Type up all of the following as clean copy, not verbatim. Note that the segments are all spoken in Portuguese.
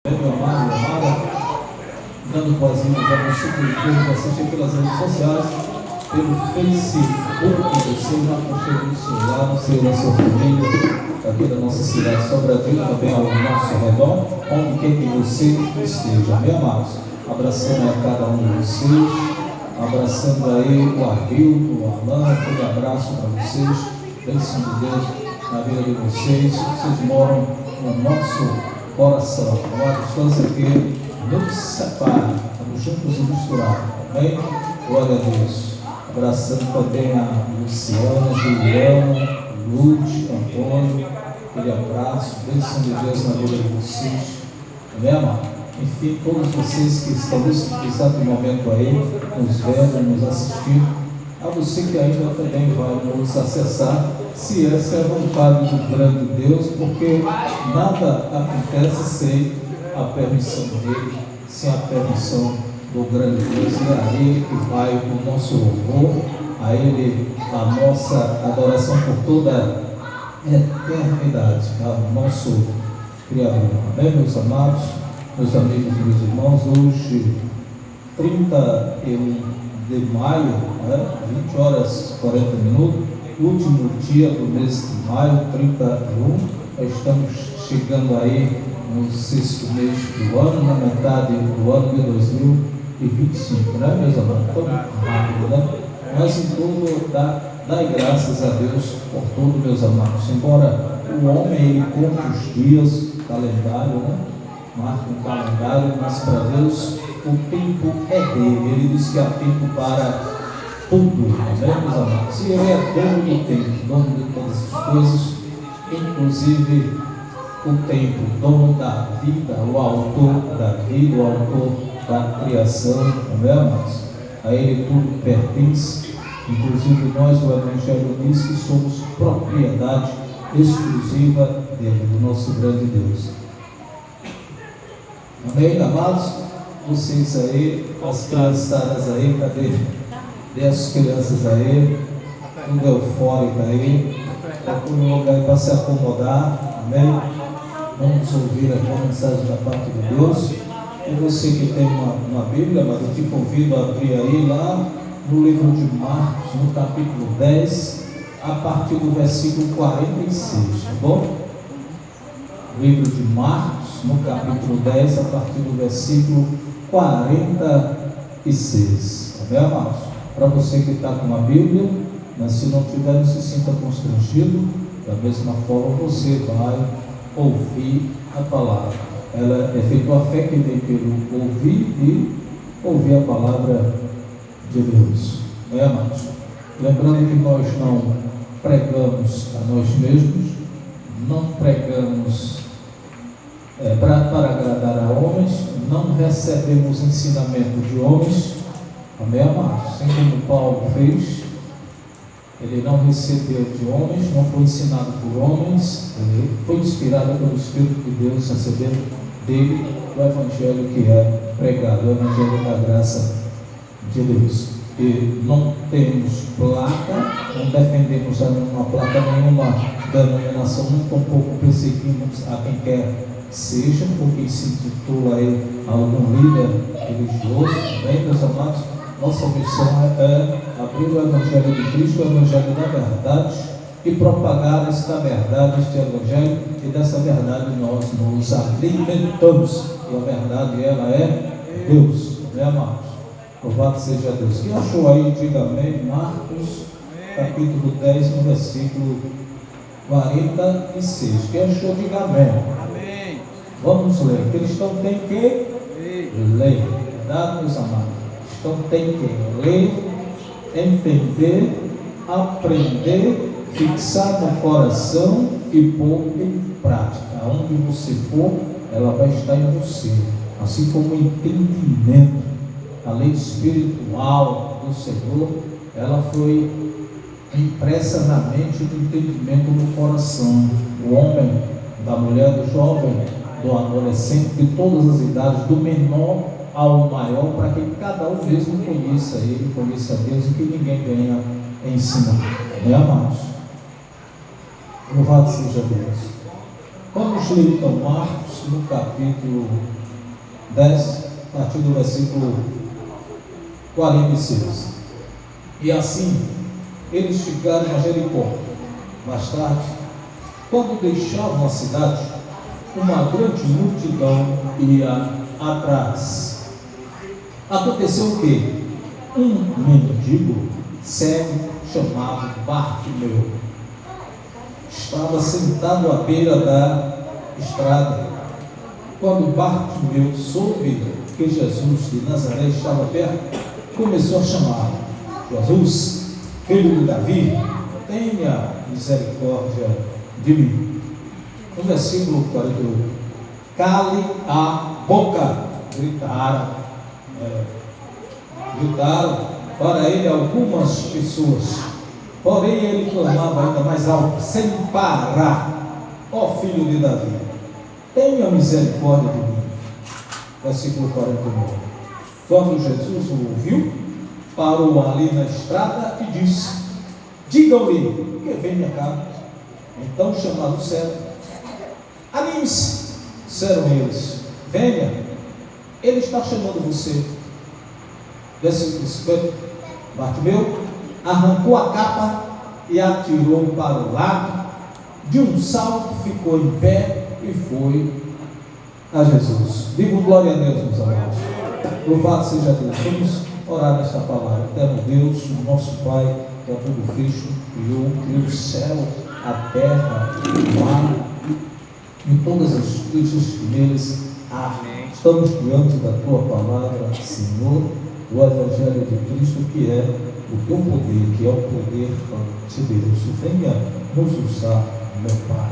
Meu amado, amada, dando boas-vindas a você que nos assiste pelas redes sociais, pelo Facebook, você já aconchega do seu lado, seu da sua família, aqui da nossa cidade Sobradinho, também ao nosso redor, onde quer que você esteja. Meus amados, abraçando a cada um de vocês, abraçando aí o Arvildo, o Alan, aquele abraço para vocês, bênção de Deus na vida de vocês. Vocês moram no nosso coração, uma distância que nos separa, estamos juntos e misturados, amém? Glória a Deus. Abraçando também a Luciana, Juliana, Lute, Antônio, aquele abraço, bênção de Deus na vida de vocês, amém, amado? Enfim, todos vocês que estão nesse exato momento aí, nos vendo, nos assistindo, a você que ainda também vai nos acessar, se essa é a vontade do grande Deus, porque nada acontece sem a permissão dele, sem a permissão do grande Deus. E é a ele que vai o nosso louvor, a ele a nossa adoração por toda a eternidade, ao nosso Criador. Amém, meus amados, meus amigos e meus irmãos? Hoje, 31 de maio, 20 horas e 40 minutos, último dia do mês de maio, 31, estamos chegando aí no sexto mês do ano, na metade do ano de 2025, né, meus amados? Tão rápido, né? Mas em tudo, dai graças a Deus por tudo, meus amados. Embora o homem, ele conte os dias, calendário, né? Marca um calendário, mas para Deus o tempo é dele. Ele diz que há tempo para tudo, amém, meus amados? E ele é dono do tempo, dono de todas as coisas, inclusive o tempo, dono da vida, o autor da vida, o autor da criação, amém, amados? A ele tudo pertence, inclusive nós, o Evangelho diz que somos propriedade exclusiva dele, do nosso grande Deus. Amém, amados? Vocês aí, as criançadas aí, cadê as crianças aí? Tudo eufórico aí, procure um lugar para se acomodar, amém? Vamos ouvir aqui a mensagem da parte de Deus. E você que tem uma Bíblia, mas eu te convido a abrir aí lá no livro de Marcos, no capítulo 10, a partir do versículo 46, tá bom? Livro de Marcos, no capítulo 10, a partir do versículo 46. Amém, amados? Para você que está com uma Bíblia, mas se não tiver, não se sinta constrangido. Da mesma forma, você vai ouvir a palavra. Ela é feita a fé que vem pelo ouvir e ouvir a palavra de Deus. Amém, amados? Lembrando que nós não pregamos a nós mesmos, não pregamos para agradar a homens, não recebemos ensinamento de homens, amém, amados? Assim como Paulo fez, ele não recebeu de homens, não foi ensinado por homens, ele foi inspirado pelo Espírito de Deus, recebeu dele o Evangelho que é pregado, o Evangelho da graça de Deus. E não temos placa, não defendemos nenhuma placa, nenhuma denominação, nem tampouco perseguimos a quem quer seja, porque se intitula aí algum líder religioso, bem, meus amados. Nossa missão é abrir o Evangelho de Cristo, o Evangelho da verdade, e propagar esta verdade, este Evangelho, e dessa verdade nós nos alimentamos, e a verdade ela é Deus, né, amados? Louvado seja Deus. Quem achou aí, diga amém. Marcos, capítulo 10, no versículo 46. Quem achou, diga amém. Amém. Vamos ler. Cristão tem que ler. Verdade, meus amados? Cristão tem que ler, entender, aprender, fixar no coração e pôr em prática. Aonde você for, ela vai estar em você. Assim como o entendimento, a lei espiritual do Senhor, ela foi impressa na mente, do entendimento no coração. O homem, da mulher, do jovem, do adolescente, de todas as idades, do menor ao maior, para que cada um mesmo conheça Ele, conheça Deus e que ninguém venha ensinar. Né, amados? Louvado seja Deus. Vamos ler então Marcos, no capítulo 10, a partir do versículo 46. E assim, eles chegaram a Jericó. Mais tarde, quando deixavam a cidade, uma grande multidão ia atrás. Aconteceu que um mendigo cego chamado Bartimeu estava sentado à beira da estrada. Quando Bartimeu soube que Jesus de Nazaré estava perto, começou a chamar: Jesus, filho de Davi, tenha misericórdia de mim. No versículo 48, cale a boca, gritaram para ele algumas pessoas. Porém ele clamava ainda mais alto, sem parar: ó filho de Davi, tenha misericórdia de mim. Versículo 49. Quando Jesus o ouviu, parou ali na estrada e disse: digam-lhe que venha cá. Então chamaram o cego: anime-se, disseram eles, venha, ele está chamando você. Versículo 50. Bartimeu arrancou a capa e atirou para o lado, de um salto ficou em pé e foi a Jesus. Digo glória a Deus, meus amados. Louvado seja Deus. Vamos orar nesta palavra. Eterno Deus, nosso Pai, que é tudo Cristo, criou o céu, a terra, o mar e todas as coisas que neles há. Estamos diante da Tua palavra, Senhor, do Evangelho de Cristo, que é o Teu poder, que é o poder de Deus. Venha nos usar, meu Pai.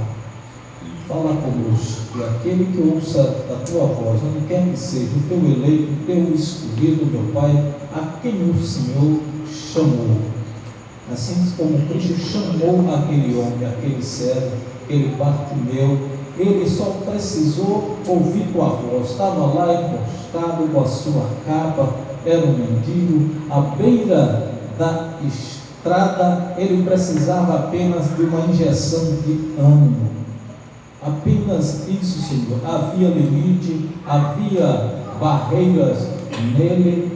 Fala conosco, e aquele que ouça a Tua voz, onde quer que seja, o Teu eleito, o Teu escolhido, meu Pai, a quem o Senhor chamou. Assim como Cristo chamou aquele homem, aquele servo, aquele Bartimeu, ele só precisou ouvir Tua voz. Estava lá encostado com a sua capa, era um mendigo, à beira da estrada. Ele precisava apenas de uma injeção de ânimo. Apenas isso, Senhor. Havia limite, havia barreiras nele.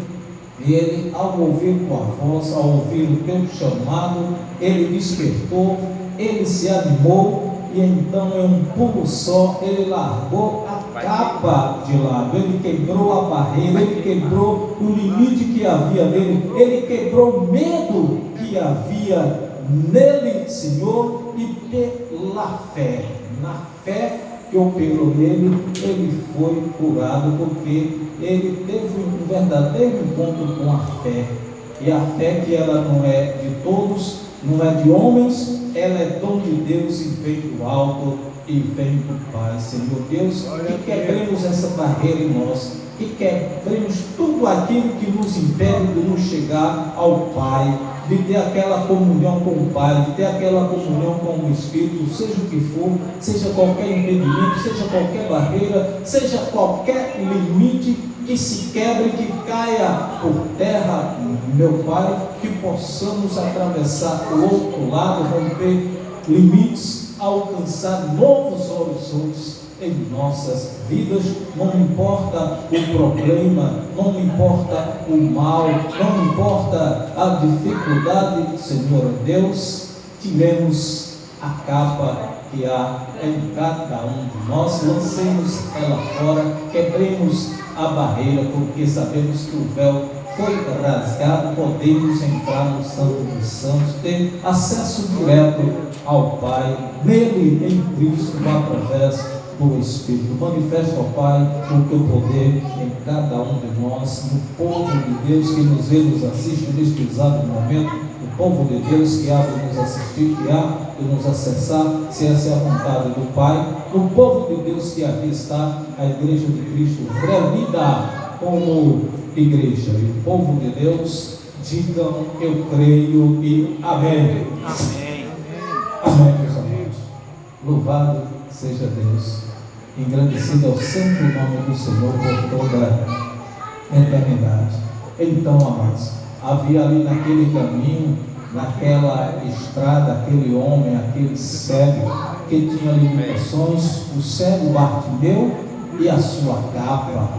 E ele, ao ouvir Tua voz, ao ouvir o Teu chamado, ele despertou, ele se animou, e então, em um pulo só, ele largou a capa de lado, ele quebrou a barreira, ele quebrou o limite que havia nele, ele quebrou o medo que havia nele, Senhor, e pela fé, na fé que operou nele, ele foi curado, porque ele teve um verdadeiro encontro com a fé. E a fé, que ela não é de todos, não é de homens, ela é dom de Deus e vem do alto e vem do Pai. Senhor Deus, que quebremos essa barreira em nós, que quebremos tudo aquilo que nos impede de nos chegar ao Pai, de ter aquela comunhão com o Pai, de ter aquela comunhão com o Espírito, seja o que for, seja qualquer impedimento, seja qualquer barreira, seja qualquer limite que se quebre, que caia por terra, meu Pai, que possamos atravessar o outro lado, romper limites, alcançar novos horizontes em nossas vidas. Não importa o problema, não importa o mal, não importa a dificuldade, Senhor Deus, tiremos a capa que há em cada um de nós, lancemos ela fora, quebremos a barreira, porque sabemos que o véu foi rasgado, podemos entrar no Santo dos Santos, ter acesso direto ao Pai, nele, em Cristo, através do Espírito. Manifesta, ó Pai, o Teu poder em cada um de nós, no povo de Deus que nos vê, nos assiste neste exato momento, o povo de Deus que há de nos assistir, que há de nos acessar, se essa é a vontade do Pai, o povo de Deus que aqui está, a Igreja de Cristo reunida como igreja, e o povo de Deus digam: eu creio e amém. Amém. Amém, meus amigos. Louvado seja Deus, engrandecido é o santo nome do Senhor por toda a eternidade. Então, amados, havia ali naquele caminho, naquela estrada, aquele homem, aquele cego, que tinha limitações, o cego Bartimeu e a sua capa,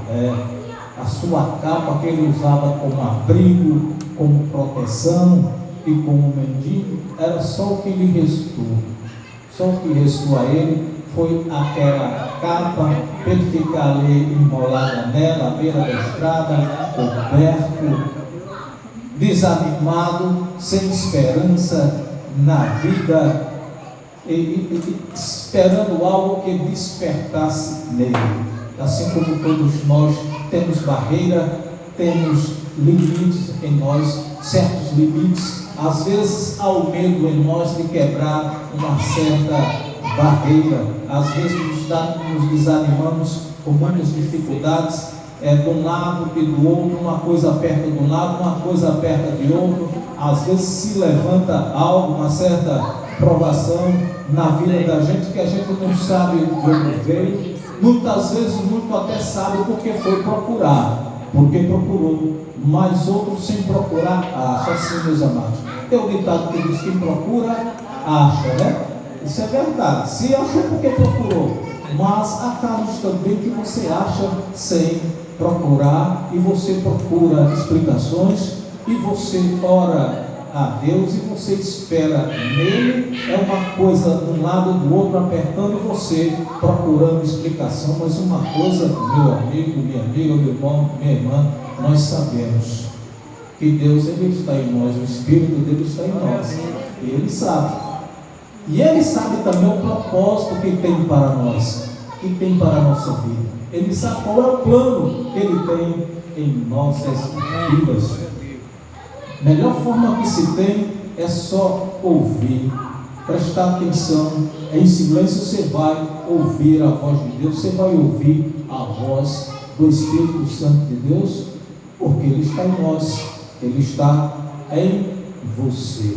que ele usava como abrigo, como proteção e como mendigo, era só o que lhe restou. Só o que restou a ele foi aquela capa, para ele ficar ali enrolada nela, à beira da estrada, coberto, desanimado, sem esperança na vida, e esperando algo que despertasse nele. Assim como todos nós temos barreira, temos limites em nós, certos limites. Às vezes há o medo em nós de quebrar uma certa barreira. Às vezes nos desanimamos com muitas dificuldades, de um lado e do outro, uma coisa aperta de um lado, uma coisa aperta de outro. Às vezes se levanta algo, uma certa provação na vida da gente, que a gente não sabe de onde veio. Muitas vezes, muito até sabe porque foi procurar, porque procurou, mas outros sem procurar acha. Assim, meus amados, tem um ditado que diz: quem procura acha, né? Isso é verdade. Se achou porque procurou, mas há casos também que você acha sem procurar, e você procura explicações, e você ora a Deus, e você espera nele. É uma coisa de um lado do outro apertando, e você procurando explicação. Mas uma coisa, meu amigo, minha amiga, meu irmão, minha irmã, nós sabemos que Deus, ele está em nós, o Espírito dele está em nós, e ele sabe. E ele sabe também o propósito que tem para nós, que tem para a nossa vida. Ele sabe qual é o plano que ele tem em nossas vidas. Melhor forma que se tem é só ouvir, prestar atenção. Em silêncio você vai ouvir a voz de Deus, você vai ouvir a voz do Espírito Santo de Deus, porque ele está em nós, ele está em você.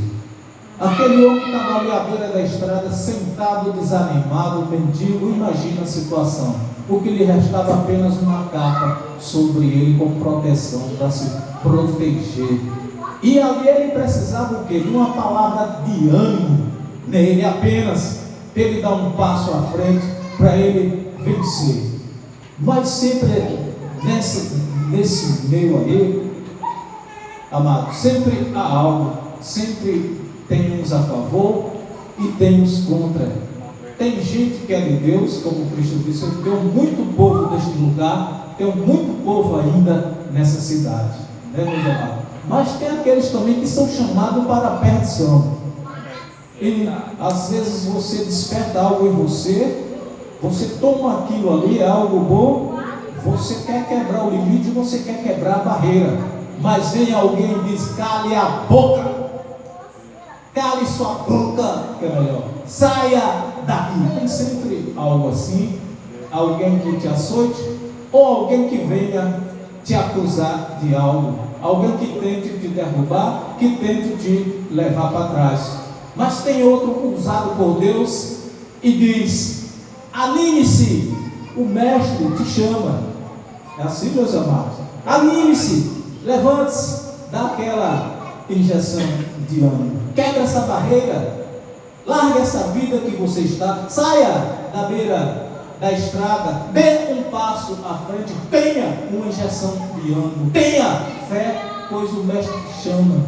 Aquele homem que estava ali à beira da estrada, sentado, desanimado, mendigo, imagina a situação. O que lhe restava apenas uma capa sobre ele como proteção, para se proteger. E ali ele precisava o quê? De uma palavra de ânimo nele, apenas para ele dar um passo à frente, para ele vencer. Mas sempre nesse meio aí, amado, sempre há algo, sempre tem uns a favor e tem uns contra. Tem gente que é de Deus, como Cristo disse: eu tenho muito povo neste lugar, tenho muito povo ainda nessa cidade, né, meus amados? Mas tem aqueles também que são chamados para a perdição. E às vezes você desperta algo em você, você toma aquilo ali, é algo bom, você quer quebrar o limite, você quer quebrar a barreira, mas vem alguém e diz: cale a boca, cale sua boca, que é melhor, saia daqui. Tem sempre algo assim, alguém que te açoite, ou alguém que venha te acusar de algo, alguém que tente te derrubar, que tente te levar para trás. Mas tem outro usado por Deus e diz: anime-se, o mestre te chama. É assim, meus amados, anime-se, levante-se, dá aquela injeção de ânimo, quebra essa barreira, larga essa vida que você está, saia da beira da estrada, dê um passo à frente, tenha uma injeção de ânimo, tenha fé, pois o mestre te chama,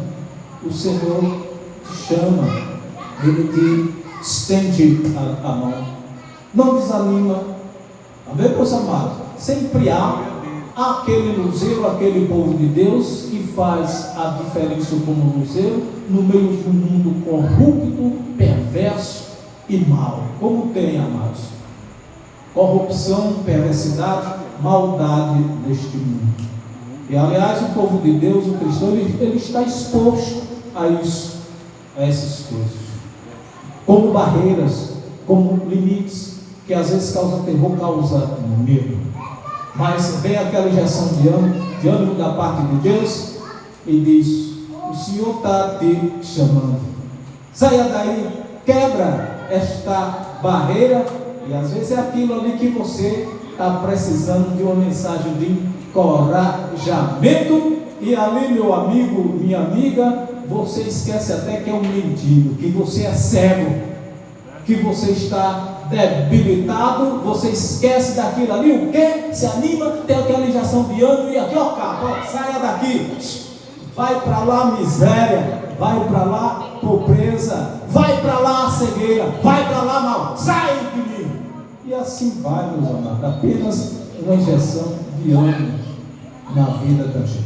o Senhor te chama, ele te estende a mão. Não desanima, amém, meus amados? Sempre há aquele luzeiro, aquele povo de Deus que faz a diferença como luzeiro no meio de um mundo corrupto, perverso e mau. Como tem, amados? Corrupção, perversidade, maldade neste mundo. E aliás, o povo de Deus, o cristão, ele está exposto a isso, a essas coisas, como barreiras, como limites, que às vezes causam terror, causa medo. Mas vem aquela injeção de ânimo da parte de Deus e diz: o Senhor está te chamando, saia daí, quebra esta barreira. E às vezes é aquilo ali que você está precisando de uma mensagem de encorajamento, e ali, meu amigo, minha amiga, você esquece até que é um mendigo, que você é cego, que você está debilitado, você esquece daquilo ali, o quê? Se anima, tem aquela injeção de ânimo e aqui, ó, cara, saia daqui, vai para lá miséria, vai para lá pobreza, vai para lá cegueira, vai para lá mal, sai de mim. E assim vai, meus amados, apenas uma injeção de ânimo na vida da gente.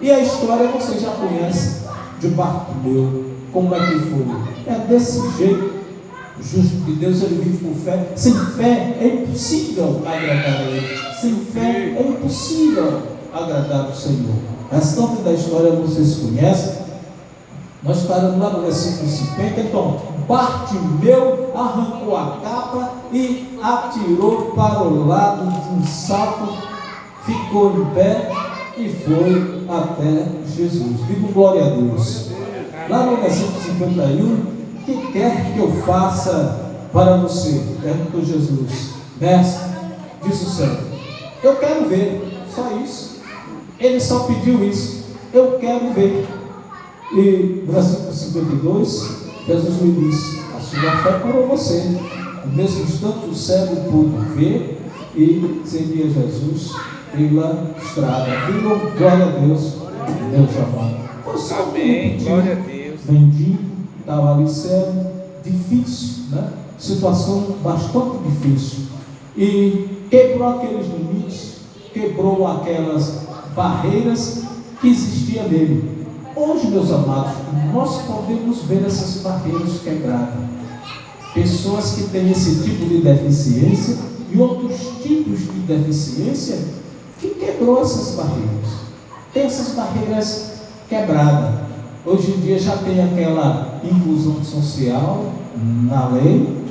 E a história você já conhece de Bartimeu, como é que foi? É desse jeito. O justo de Deus, ele vive por fé. Sem fé é impossível agradar a Ele. Sem fé é impossível agradar o Senhor. A história da história vocês conhecem. Nós paramos lá no versículo 50. Então, Bartimeu arrancou a capa e atirou para o lado de um salto, ficou em pé e foi até Jesus. Digo glória a Deus. Lá no versículo 51, o que quer que eu faça para você? Perguntou Jesus. Mestre, disse o céu, eu quero ver, só isso. Ele só pediu isso, eu quero ver. E no versículo 52, Jesus lhe disse, a sua fé curou você. No mesmo instante o cego pôde ver e seguia Jesus pela estrada. Digo glória a Deus, Deus amado. Amém, glória a Deus. Mendigo, estava ali cego, difícil, né? Situação bastante difícil. E quebrou aqueles limites, quebrou aquelas barreiras que existiam nele. Hoje, meus amados, nós podemos ver essas barreiras quebradas. Pessoas que têm esse tipo de deficiência e outros tipos de deficiência que quebrou essas barreiras. Tem essas barreiras quebradas. Hoje em dia já tem aquela inclusão social na lei.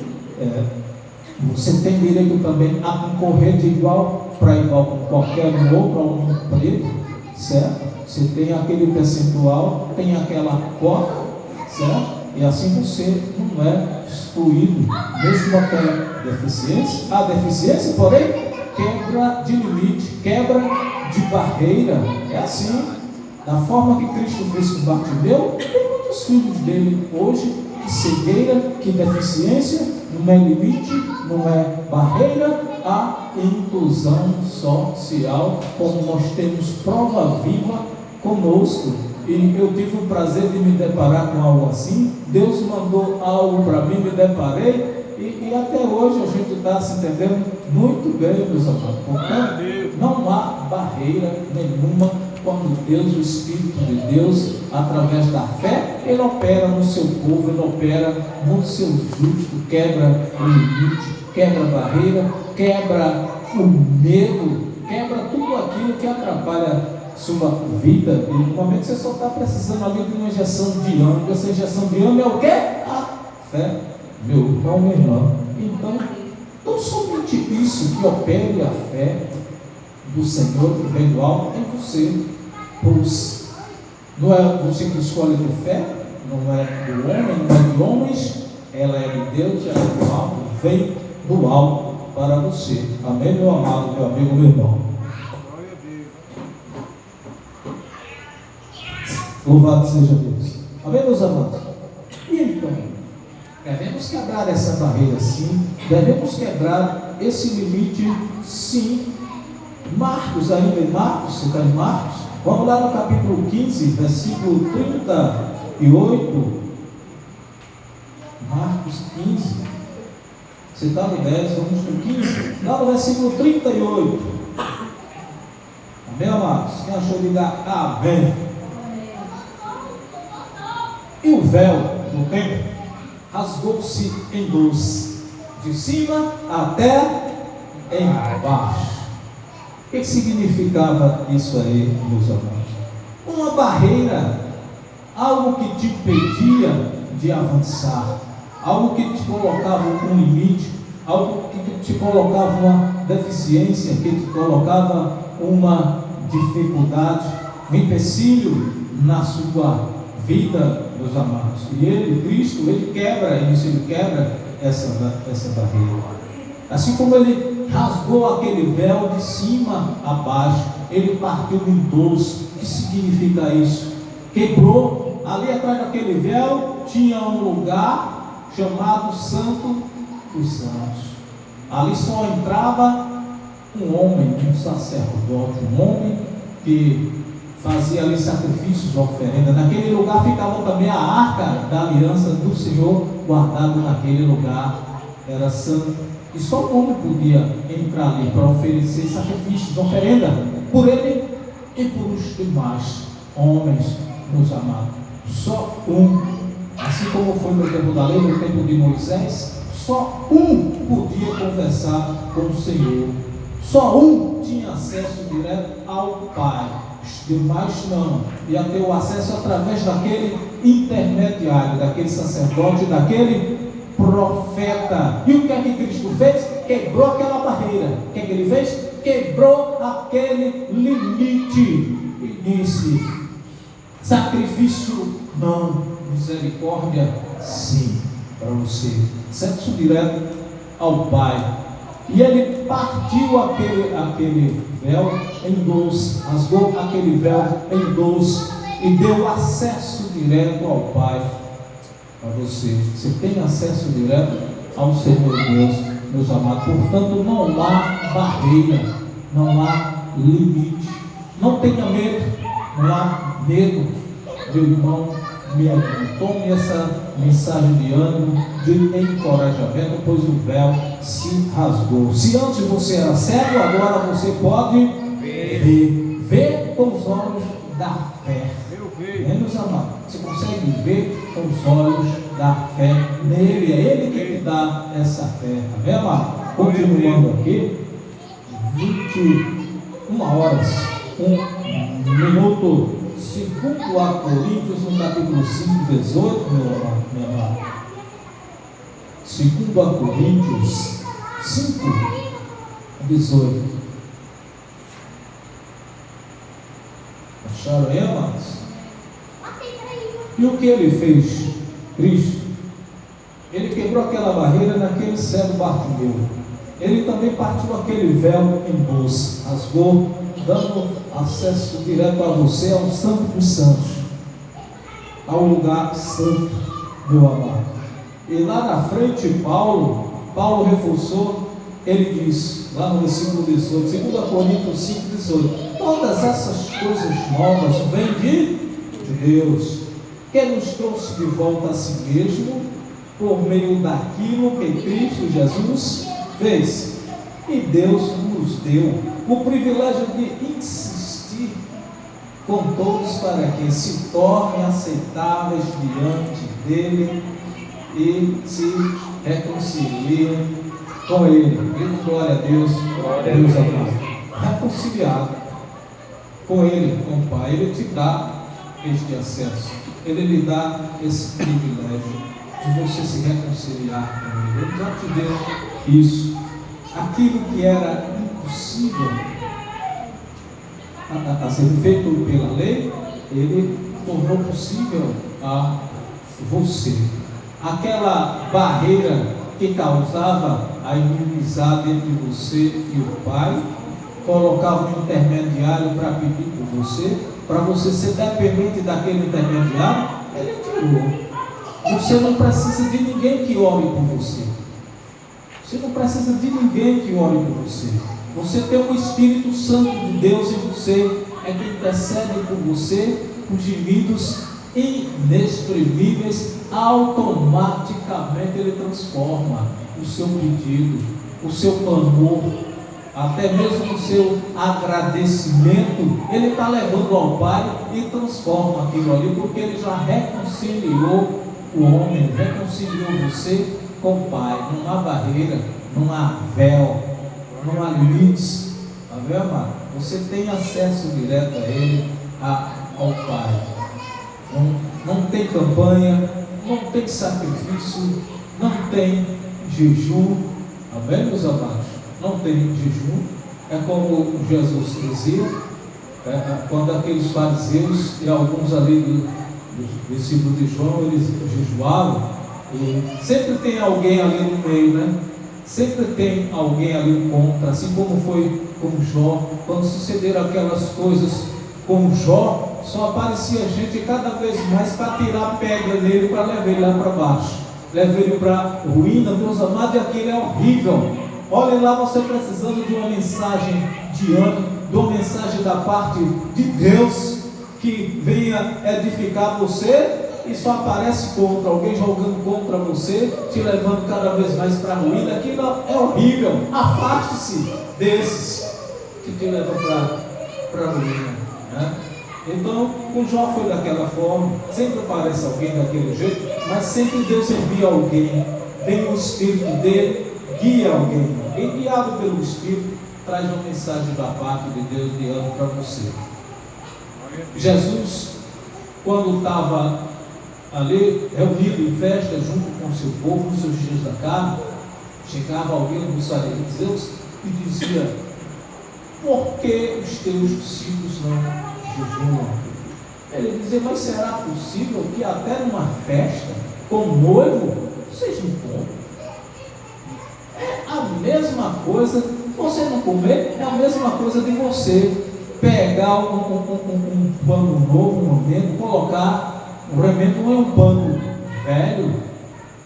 Você tem direito também a concorrer de igual para igual com qualquer outro a um emprego, certo? Você tem aquele percentual, tem aquela cota, certo? E assim você não é excluído, mesmo com aquela deficiência. A deficiência, porém, quebra de limite, quebra de barreira. É assim, da forma que Cristo fez com Bartimeu, tem muitos filhos dele hoje, que cegueira, que deficiência, não é limite, não é barreira, a inclusão social, como nós temos prova viva conosco. E eu tive o prazer de me deparar com algo assim. Deus mandou algo para mim, me deparei, e até hoje a gente está se entendendo muito bem, meus amados. Portanto, não há barreira nenhuma quando Deus, o Espírito de Deus, através da fé, Ele opera no seu povo, Ele opera no seu justo, quebra o limite, quebra a barreira, quebra o medo, quebra tudo aquilo que atrapalha sua vida. E no momento você só está precisando ali de uma injeção de ânimo. Essa injeção de ânimo é o quê? A fé, meu irmão, minha irmã. Então, não somente isso que opere a fé do Senhor que vem do alto em você, pois não é você que escolhe ter fé, não é do homem, não é de homens, ela é de Deus, ela é do alto, vem do alto para você. Amém, meu amado, meu amigo, meu irmão. Louvado seja Deus. Amém, meus amados? E então, devemos quebrar essa barreira, sim. Devemos quebrar esse limite, sim. Marcos, ainda em Marcos, você está em Marcos? Vamos lá no capítulo 15, versículo 38. Marcos 15. Você está no 10, vamos no 15. Lá no versículo 38. Amém, amados? Quem achou de dar amém? E o véu do templo rasgou-se em dois, de cima até embaixo. O que significava isso aí, meus amados? Uma barreira, algo que te impedia de avançar, algo que te colocava um limite, algo que te colocava uma deficiência, que te colocava uma dificuldade, um empecilho na sua vida, meus amados. E Ele, Cristo, Ele quebra isso, Ele quebra essa barreira. Assim como Ele rasgou aquele véu de cima a baixo, Ele partiu em dois. O que significa isso? Quebrou. Ali atrás daquele véu tinha um lugar chamado Santo dos Santos. Ali só entrava um homem, um sacerdote, um homem que fazia ali sacrifícios, oferendas. Naquele lugar ficava também a arca da aliança do Senhor, guardado naquele lugar. Era santo. E só um homem podia entrar ali para oferecer sacrifícios, oferenda, por ele e por os demais homens, meus amados. Só um, assim como foi no tempo da lei, no tempo de Moisés, só um podia conversar com o Senhor. Só um tinha acesso direto ao Pai. Os demais não. Ia ter o acesso através daquele intermediário, daquele sacerdote, daquele profeta. E o que é que Cristo fez? Quebrou aquela barreira. O que é que ele fez? Quebrou aquele limite e disse: sacrifício não, misericórdia sim, para você. Acesso direto ao Pai. E ele partiu aquele véu em dois, rasgou aquele véu em dois e deu acesso direto ao Pai para você. Você tem acesso direto ao Senhor Deus, meus amados. Portanto, não há barreira, não há limite. Não tenha medo, não há medo, meu irmão, minha irmã. Tome essa mensagem de ânimo, de encorajamento, pois o véu se rasgou. Se antes você era cego, agora você pode ver com os olhos da fé. Meus amados, você consegue ver com os olhos da fé nele. É ele que te dá essa fé. Tá vendo, amado? Continuando aqui, 21 horas, 1 minuto. 2 Coríntios, no capítulo 5, 18, meu amado. 2 Coríntios 5, 18. Acharam aí, amados? E o que ele fez? Cristo. Ele quebrou aquela barreira naquele cego Bartimeu. Ele também partiu aquele véu em dois, rasgou, dando acesso direto a você, ao Santo dos Santos, ao lugar santo, meu amado. E lá na frente, Paulo reforçou, ele diz, lá no versículo 18, 2 Coríntios 5, 18: todas essas coisas novas vêm de Deus, que nos trouxe de volta a si mesmo, por meio daquilo que Cristo Jesus fez. E Deus nos deu o privilégio de insistir com todos para que se tornem aceitáveis diante dele e se reconciliem com ele. Glória a Deus, Deus amado. Reconciliado com ele, com o Pai. Ele te dá este acesso, ele lhe dá esse privilégio de você se reconciliar com ele. Ele já te deu isso. Aquilo que era impossível a ser feito pela lei, ele tornou possível a você. Aquela barreira que causava a inimizade entre você e o Pai, colocava um intermediário para pedir por você, para você ser dependente daquele intermediário, ele tirou. Você não precisa de ninguém que ore por você. Você não precisa de ninguém que ore por você. Você tem o Espírito Santo de Deus em você, é que intercede por você, os gemidos inexprimíveis. Automaticamente ele transforma o seu pedido, o seu clamor, até mesmo o seu agradecimento. Ele está levando ao Pai e transforma aquilo ali, porque ele já reconciliou o homem, reconciliou você com o Pai. Não há barreira, não há véu, não há limites. Está vendo, amado? Você tem acesso direto a Ele, ao Pai. Não tem campanha, não tem sacrifício, não tem jejum. Está vendo, meus amados? Não tem jejum. É como Jesus dizia, quando aqueles fariseus e alguns ali dos discípulos de João, eles jejuavam. E sempre tem alguém ali no meio, né? Sempre tem alguém ali contra, assim como foi com Jó. Quando sucederam aquelas coisas com Jó, só aparecia gente cada vez mais para tirar pedra nele, para levar ele lá para baixo. leva ele para a ruína, meus amados, e aquilo é horrível. Olhem lá, você precisando de uma mensagem de ânimo, de uma mensagem da parte de Deus, que venha edificar você, e só aparece contra, alguém jogando contra você, te levando cada vez mais para a ruína. Aquilo é horrível. Afaste-se desses que te levam para a ruína, né? Então, o Jó foi daquela forma. Sempre aparece alguém daquele jeito, mas sempre Deus envia alguém, vem o Espírito dele, guia alguém guiado pelo Espírito, traz uma mensagem da parte de Deus de ânimo para você. Jesus, quando estava ali reunido em festa junto com o seu povo, nos seus dias da carne, chegava alguém dos fariseus e dizia: por que os teus discípulos não jejuam? Ele dizia: mas será possível que até numa festa com noivo vocês não comem? É a mesma coisa, você não comer é a mesma coisa de você pegar um pano novo, um remendo, colocar um remendo em um pano velho,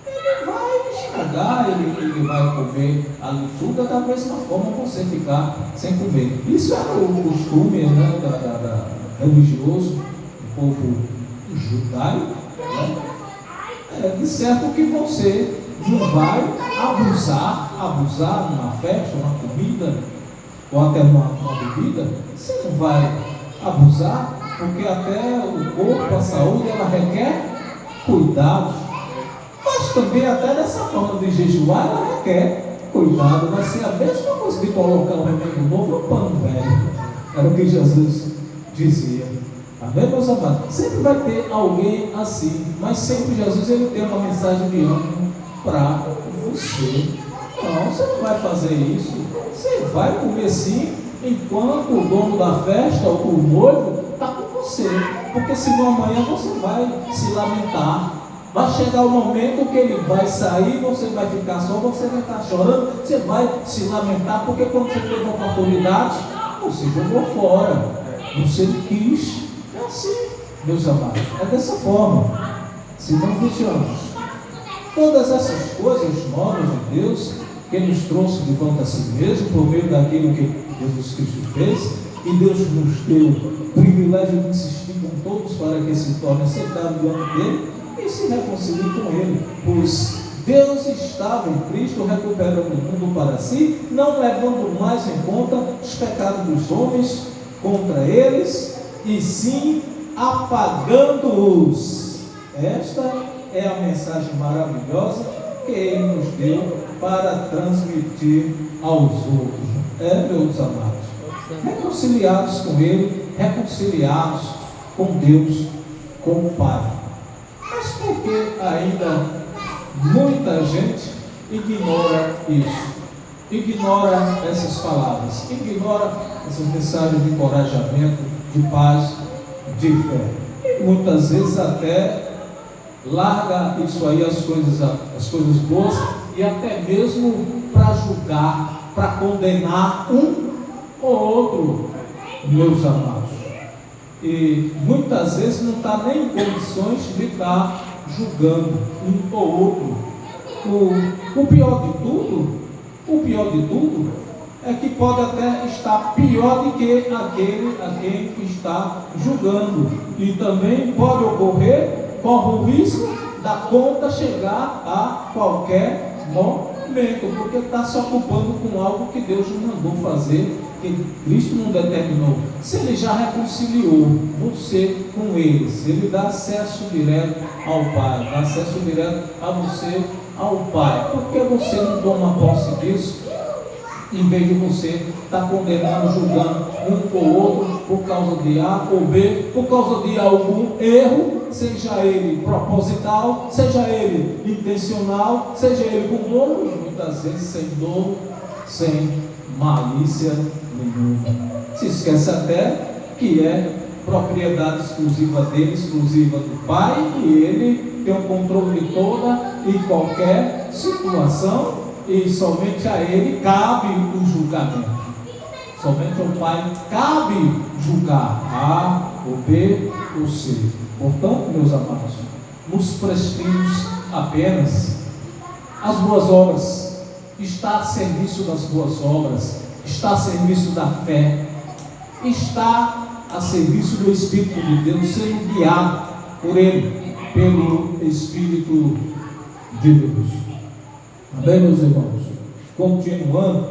ele vai estragar, ele vai comer ali tudo, da mesma forma você ficar sem comer. Isso era o costume, né, religioso do povo judaico, né? De certo que você não vai abusar numa festa, numa comida, ou até numa bebida. Você não vai abusar, porque até o corpo, a saúde, ela requer cuidados. Mas também até dessa forma de jejuar, ela requer cuidado. Vai ser a mesma coisa de colocar um remédio novo no pano velho. Era o que Jesus dizia. Amém, meus amados? Sempre vai ter alguém assim, mas sempre Jesus ele tem uma mensagem de ânimo para você. Não, você não vai fazer isso. Você vai comer sim, enquanto o dono da festa, o noivo, está com você. Porque senão amanhã você vai se lamentar. Vai chegar o momento que ele vai sair, você vai ficar só, você vai estar chorando, você vai se lamentar, porque quando você teve a oportunidade, você jogou fora. Você quis. É assim, meus amados. É dessa forma. Se não vejamos todas essas coisas novas de Deus, que nos trouxe de volta a si mesmo, por meio daquilo que Jesus Cristo fez, e Deus nos deu o privilégio de insistir com todos para que se torne aceitável diante dele e se reconcilie com ele, pois Deus estava em Cristo recuperando o mundo para si, não levando mais em conta os pecados dos homens contra eles, e sim apagando-os. Esta é a mensagem maravilhosa que ele nos deu para transmitir aos outros. Meus amados, reconciliados com ele, reconciliados com Deus, com o Pai. Mas por que ainda muita gente ignora isso? Ignora essas palavras, ignora essas mensagens de encorajamento, de paz, de fé. E muitas vezes até larga isso aí, as coisas boas, e até mesmo para julgar, para condenar um ou outro, meus amados. E muitas vezes não está nem em condições de estar julgando um ou outro. O pior de tudo é que pode até estar pior do que aquele a quem está julgando. E também pode ocorrer, corre o risco da conta chegar a qualquer momento, porque está se ocupando com algo que Deus não mandou fazer, que Cristo não determinou. Se ele já reconciliou você com ele, se ele dá acesso direto ao Pai, dá acesso direto a você ao Pai, por que você não toma posse disso? Em vez de você estar condenando, julgando um ou outro por causa de A ou B, por causa de algum erro, seja ele proposital, seja ele intencional, seja ele com dolo, e muitas vezes sem dolo, sem malícia nenhuma. Se esquece até que é propriedade exclusiva dele, exclusiva do Pai, e ele tem o controle de toda e qualquer situação, e somente a ele cabe o julgamento. Somente ao Pai cabe julgar A, ou B, ou C. Portanto, meus amados, nos prestemos apenas as boas obras, está a serviço das boas obras, está a serviço da fé, está a serviço do Espírito de Deus, sendo guiado por Ele, pelo Espírito de Deus. Amém, meus irmãos? Continuando,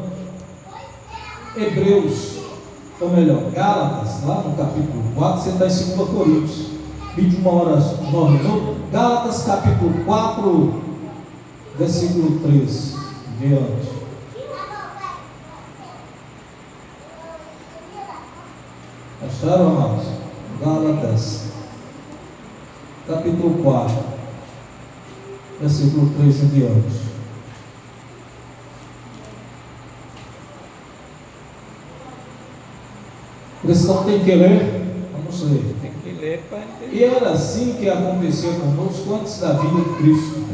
Hebreus, ou melhor, Gálatas, lá no capítulo 4, você está em 2 Coríntios, 21h09, Gálatas capítulo 4, versículo 3, diante. Acharam, amados? Gálatas capítulo 4, versículo 3 em diante. O cristão tem que ler, vamos ler. Tem que ler para entender. E era assim que acontecia conosco antes da vinda de Cristo.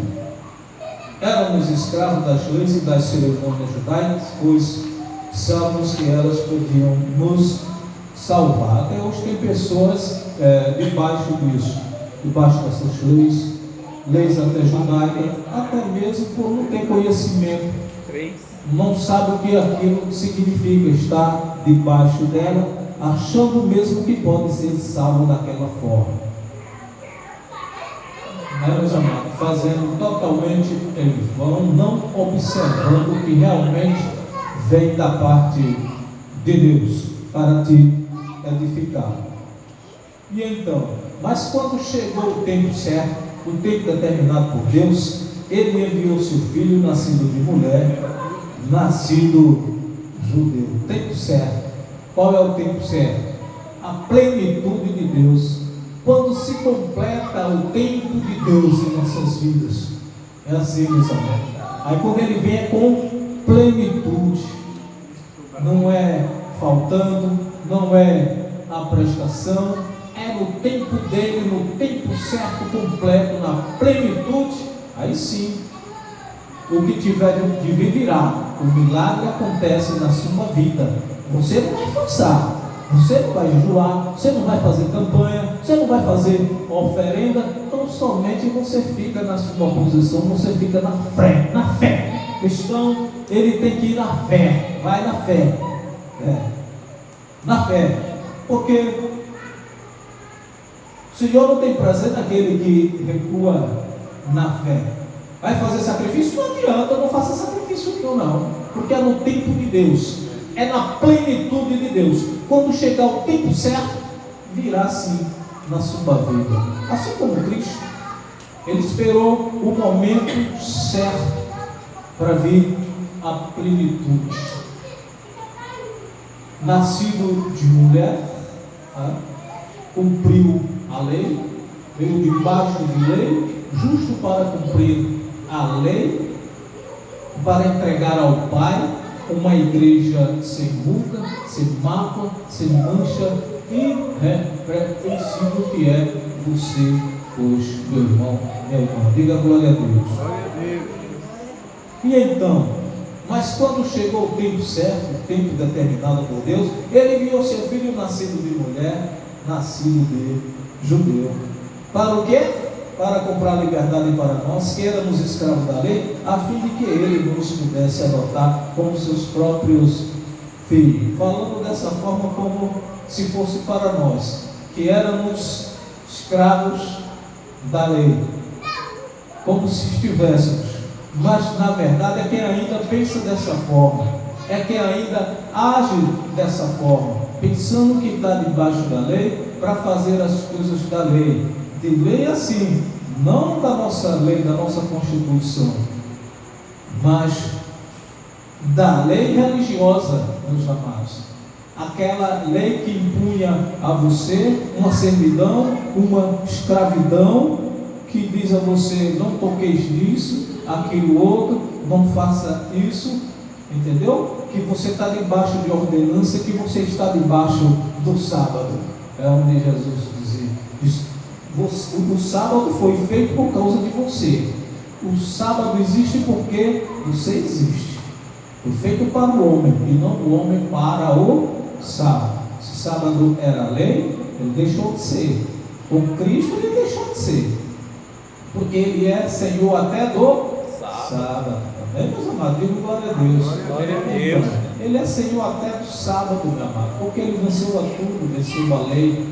Éramos escravos das leis e das cerimônias judaicas, pois sabemos que elas podiam nos salvar. Até hoje tem pessoas debaixo disso, debaixo dessas leis até judaicas, até mesmo por não ter conhecimento, não sabe o que aquilo significa, estar debaixo dela, achando mesmo que pode ser salvo daquela forma. Meus amados, fazendo totalmente em vão, não observando o que realmente vem da parte de Deus para te edificar. E então, mas quando chegou o tempo certo, o tempo determinado por Deus, Ele enviou seu filho, nascido de mulher, nascido judeu. Tempo certo. Qual é o tempo certo? A plenitude de Deus. Quando se completa o tempo de Deus em nossas vidas. É assim, meus amados. Aí quando Ele vem é com plenitude. Não é faltando, não é a prestação, é no tempo dele, no tempo certo, completo, na plenitude. Aí sim, o que tiver de vir virá. O milagre acontece na sua vida. Você não vai forçar, você não vai jejuar, você não vai fazer campanha, você não vai fazer oferenda, então somente você fica na sua posição, você fica na fé. Cristão, ele tem que ir na fé, vai na fé, na fé, porque o Senhor não tem prazer naquele que recua na fé. Vai fazer sacrifício? Não adianta, não faça sacrifício nenhum não, porque é no tempo de Deus, é na plenitude de Deus. Quando chegar o tempo certo, virá sim na sua vida. Assim como Cristo, Ele esperou o momento certo para vir a plenitude. Nascido de mulher, cumpriu a lei, veio debaixo de lei, justo para cumprir a lei, para entregar ao Pai uma igreja sem ruga, sem mácula, sem mancha, irrepreensível, que é você hoje, meu irmão, minha irmã. Diga glória a Deus. Glória a Deus. E então, mas quando chegou o tempo certo, o tempo determinado por Deus, Ele enviou seu filho nascido de mulher, nascido de judeu. Para o quê? Para comprar liberdade para nós, que éramos escravos da lei, a fim de que Ele nos pudesse adotar como seus próprios filhos. Falando dessa forma como se fosse para nós, que éramos escravos da lei, como se estivéssemos. Mas na verdade é quem ainda pensa dessa forma, é quem ainda age dessa forma, pensando que está debaixo da lei para fazer as coisas da lei. De lei assim, não da nossa lei, da nossa Constituição, mas da lei religiosa, meus amados. Aquela lei que impunha a você uma servidão, uma escravidão, que diz a você: não toqueis nisso, aquilo outro, não faça isso, entendeu? Que você está debaixo de ordenança, que você está debaixo do sábado. É onde Jesus dizia: o sábado foi feito por causa de você. O sábado existe porque você existe. Foi feito para o homem e não o homem para o sábado. Se sábado era lei, ele deixou de ser. Com Cristo ele deixou de ser, porque Ele é Senhor até do sábado. Amém, meus amados? Digo glória a Deus. Glória a Deus. Ele é Senhor até do sábado, meu amado, porque Ele venceu a tudo, venceu a lei.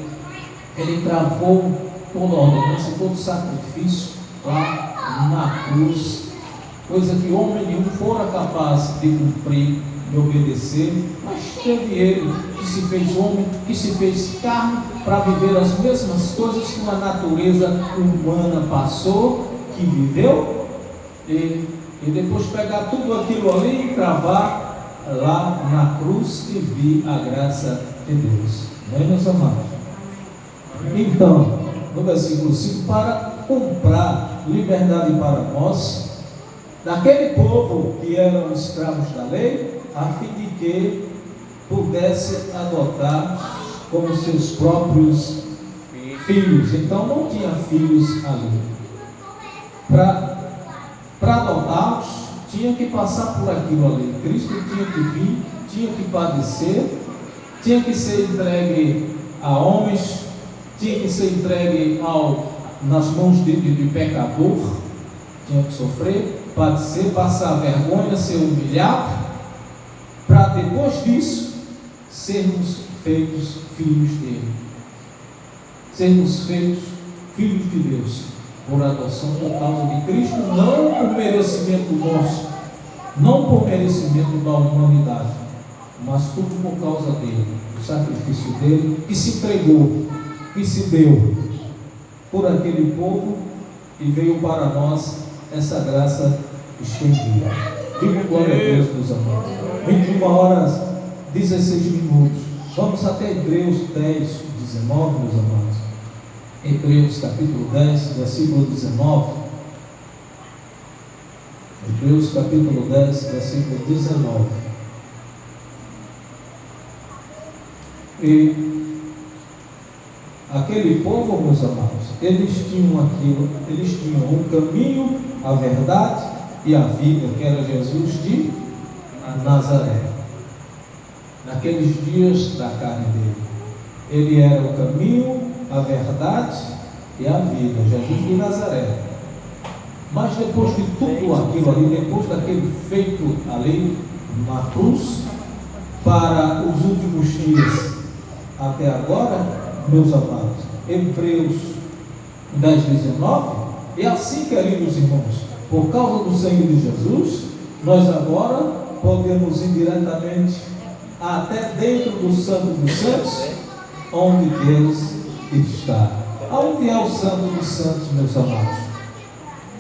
Ele travou toda a ordenança, todo o sacrifício lá na cruz, coisa que homem nenhum fora capaz de cumprir, de obedecer, mas teve Ele que se fez homem, que se fez carne para viver as mesmas coisas que a natureza humana passou, que viveu, e depois pegar tudo aquilo ali e travar lá na cruz e vir a graça de Deus. Não é, meus amados? Então, no versículo 5, para comprar liberdade para nós, daquele povo que eram escravos da lei, a fim de que pudesse adotar como seus próprios filhos. Então não tinha filhos ali. Para adotá-los, tinha que passar por aquilo ali. Cristo tinha que vir, tinha que padecer, tinha que ser entregue a homens, tinha que ser entregue nas mãos de pecador, tinha que sofrer, padecer, passar vergonha, ser humilhado, para depois disso sermos feitos filhos dele, sermos feitos filhos de Deus, por adoção por causa de Cristo, não por merecimento nosso, não por merecimento da humanidade, mas tudo por causa dele, do sacrifício dele, que se entregou, que se deu por aquele povo e veio para nós essa graça estendida. Digo glória a Deus, meus amados. 21 horas 16 minutos. Vamos até Hebreus 10, 19, meus amados. Hebreus capítulo 10, versículo 19. Hebreus capítulo 10, versículo 19. E aquele povo, meus amados, eles tinham aquilo, eles tinham o caminho, a verdade e a vida, que era Jesus de Nazaré. Naqueles dias da carne dele, ele era o caminho, a verdade e a vida, Jesus de Nazaré. Mas depois de tudo aquilo ali, depois daquele feito ali na cruz, para os últimos dias até agora, meus amados, Hebreus 10, 19, é assim, queridos irmãos, por causa do sangue de Jesus, nós agora podemos ir diretamente até dentro do Santo dos Santos, onde Deus está. Aonde é o Santo dos Santos, meus amados?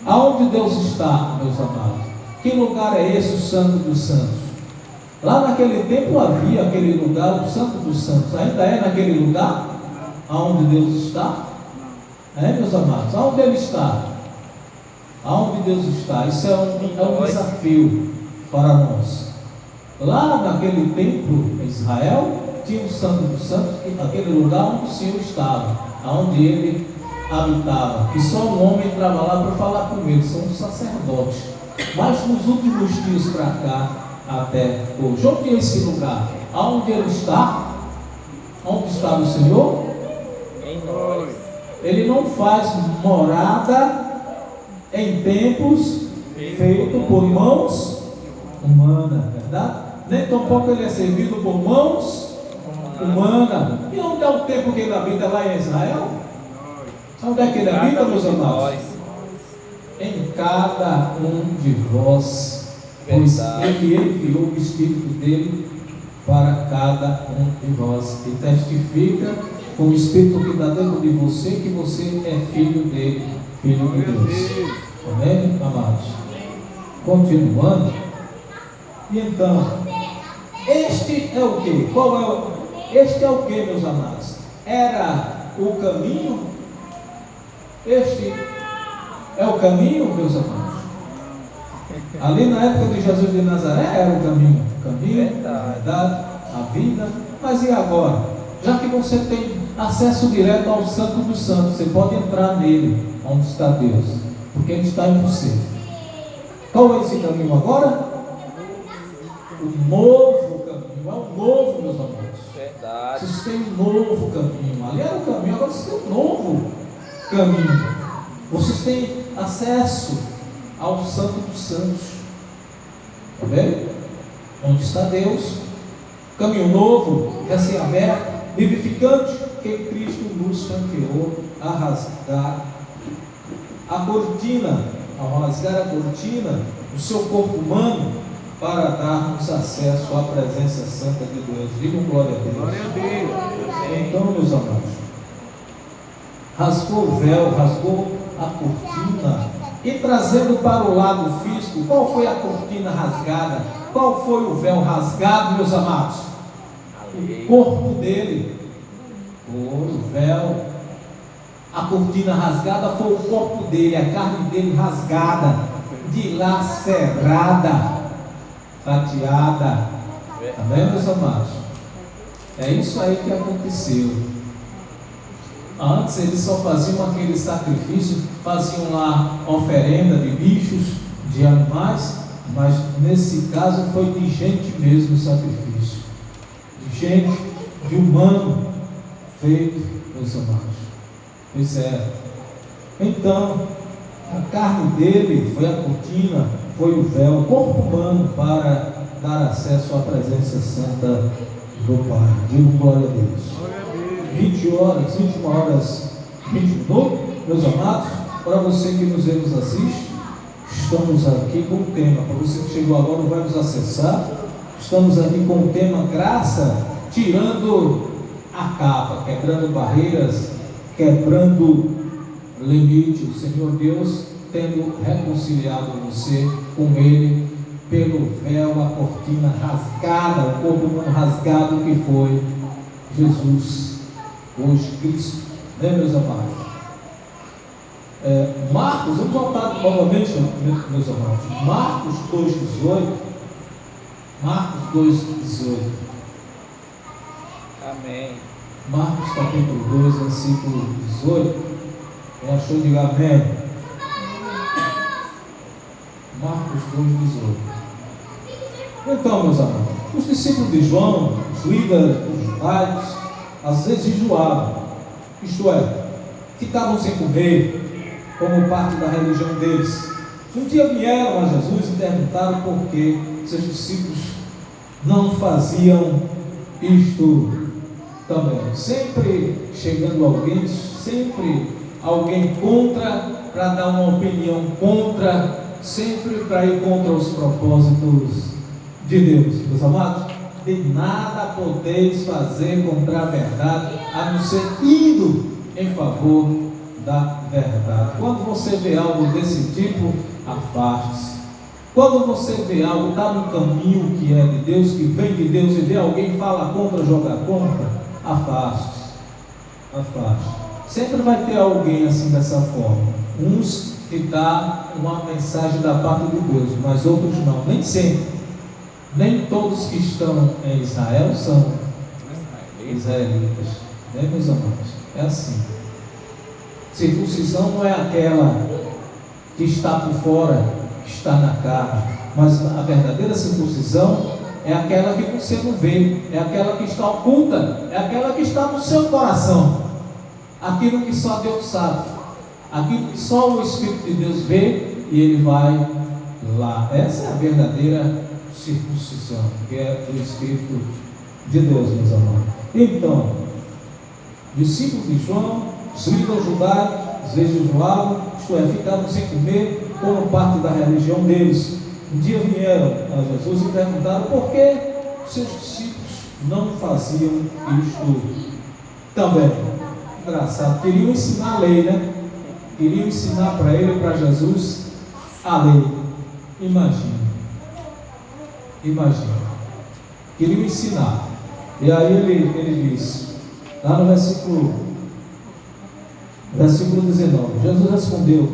Aonde Deus está, meus amados? Que lugar é esse, o Santo dos Santos? Lá naquele tempo havia aquele lugar, o Santo dos Santos. Ainda é naquele lugar aonde Deus está? É, meus amados? Aonde Ele está? Aonde Deus está? Isso é um desafio para nós. Lá naquele templo em Israel, tinha o Santo dos Santos, aquele lugar onde o Senhor estava, aonde Ele habitava, e só um homem entrava lá para falar com Ele, são os sacerdotes. Mas nos últimos dias para cá, até hoje, onde é esse lugar? Aonde Ele está? Onde está o Senhor? Em nós. Ele não faz morada em templos feitos por mãos humanas, verdade? Nem tampouco Ele é servido por mãos humanas. E onde é o templo que Ele habita? Lá em Israel? Onde é que Ele habita, meus amados? Em cada um de vós, pois Ele enviou o Espírito dele para cada um de vós, e testifica com o Espírito que está dentro de você que você é filho dele, filho de Deus. Amém, amados? Continuando. E então, este é o que? Este é o que, meus amados? Era o caminho? Este é o caminho, meus amados? Ali na época de Jesus de Nazaré era o caminho, a verdade, a vida. Mas e agora? Já que você tem acesso direto ao Santo dos Santos, você pode entrar nele, onde está Deus, porque Ele está em você. Qual é esse caminho agora? O novo caminho, é o novo, meus amados. Verdade. Vocês têm um novo caminho. Ali era o caminho, agora vocês têm um novo caminho. Vocês têm acesso ao Santo dos Santos. Está vendo? Onde está Deus? Caminho novo, recém-aberto, vivificante, que Cristo nos franqueou a rasgar a cortina, ao rasgar a cortina do seu corpo humano, para darmos acesso à presença santa de Deus. Digam glória a Deus. Glória a Deus. Então, meus amados, rasgou o véu, rasgou a cortina, e trazendo para o lado físico, qual foi a cortina rasgada? Qual foi o véu rasgado, meus amados? O corpo dele. Foi o véu. A cortina rasgada foi o corpo dele, a carne dele rasgada, dilacerada, fatiada. Amém, meus amados? É isso aí que aconteceu. Antes eles só faziam aquele sacrifício, faziam lá oferenda de bichos, de animais, mas nesse caso foi de gente mesmo o sacrifício, de gente, de humano feito, meus amados. Pois é. Então, a carne dele foi a cortina, foi o véu, o corpo humano, para dar acesso à presença santa do Pai. Digo glória a Deus. 21 horas, 20 minutos, meus amados, para você que nos vê, nos assiste, estamos aqui com o tema, para você que chegou agora, vai nos acessar, estamos aqui com o tema graça, tirando a capa, quebrando barreiras, quebrando limite, o Senhor Deus tendo reconciliado você com Ele, pelo véu, a cortina rasgada, o corpo humano rasgado que foi Jesus, hoje Cristo, né, meus amados? Marcos, vamos voltar novamente, meus amados, Marcos 2,18, Marcos 2,18. Amém. Marcos capítulo 2, versículo 18. Quem achou, diga amém. Marcos 2,18. Então, meus amados, os discípulos de João, os líderes, os judaicos, às vezes jejuavam, isto é, ficavam sem comer, como parte da religião deles. Um dia vieram a Jesus e perguntaram por que seus discípulos não faziam isto também. Sempre chegando alguém contra, para dar uma opinião contra, sempre para ir contra os propósitos de Deus. Meus amados, de nada podeis fazer contra a verdade, a não ser indo em favor da verdade. Quando você vê algo desse tipo, afaste-se. Quando você vê algo, está no caminho que é de Deus, que vem de Deus, e vê alguém fala contra, joga contra, afaste-se. Afaste. Sempre vai ter alguém assim dessa forma. Uns que dá uma mensagem da parte de Deus, mas outros não. Nem sempre. Nem todos que estão em Israel são israelitas, né, meus amados? É assim. Circuncisão não é aquela que está por fora, que está na carne, mas a verdadeira circuncisão é aquela que você não vê, é aquela que está oculta, é aquela que está no seu coração, aquilo que só Deus sabe, aquilo que só o Espírito de Deus vê, e ele vai lá. Essa é a verdadeira circuncisão, que é do Espírito de Deus, meus amados. Então, discípulos de João, os líderes judaicos, às vezes jejuavam, isto é, ficavam sem comer, como parte da religião deles. Um dia vieram a Jesus e perguntaram por que seus discípulos não faziam isto também. Engraçado, queriam ensinar a lei, né? Queriam ensinar para ele e para Jesus a lei. Imagina, queriam ensinar. E aí ele diz, lá no versículo 19, Jesus respondeu: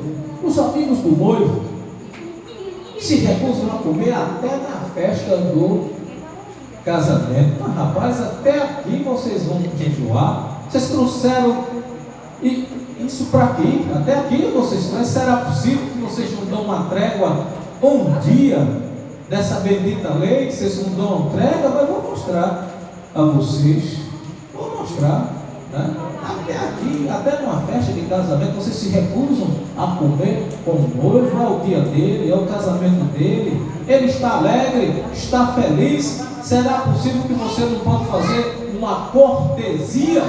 os amigos do noivo se recusam a comer até na festa do casamento. Mas rapaz, até aqui vocês vão jejuar? Vocês trouxeram isso para aqui? Até aqui vocês trouxeram? Será possível que vocês não dão uma trégua um dia dessa bendita lei? Vocês não dão uma trégua? Mas vou mostrar a vocês. Vou mostrar, né? Até aqui, até numa festa de casamento, vocês se recusam a comer com o noivo, é o dia dele, é o casamento dele, ele está alegre, está feliz. Será possível que você não pode fazer uma cortesia?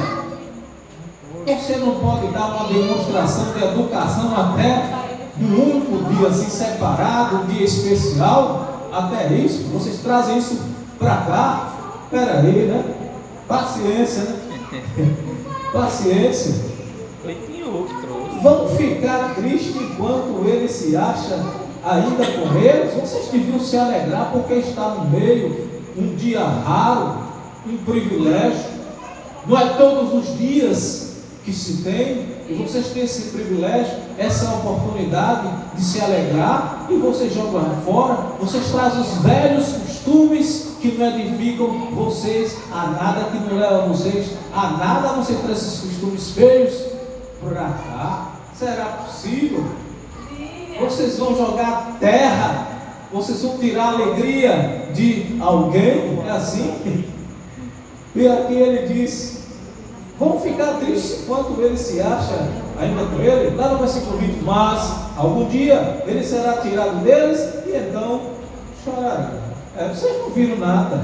Você não pode dar uma demonstração de educação até num único dia assim separado, um dia especial? Até isso? Vocês trazem isso para cá? Espera aí, né? Paciência, né? Paciência. Vão ficar tristes enquanto ele se acha ainda com eles? Vocês deviam se alegrar porque está no meio, um dia raro, um privilégio. Não é todos os dias que se tem, e vocês têm esse privilégio, essa oportunidade de se alegrar, e vocês jogam fora. Vocês trazem os velhos costumes que não edificam vocês a nada, que não levam vocês a nada. Você traz esses costumes feios para cá. Será possível? Vocês vão jogar terra, vocês vão tirar a alegria de alguém? É assim? E aqui ele diz: vão ficar tristes enquanto ele se acha ainda com ele. Lá no versículo 20: mas algum dia ele será tirado deles, e então chorarão. Vocês não viram nada,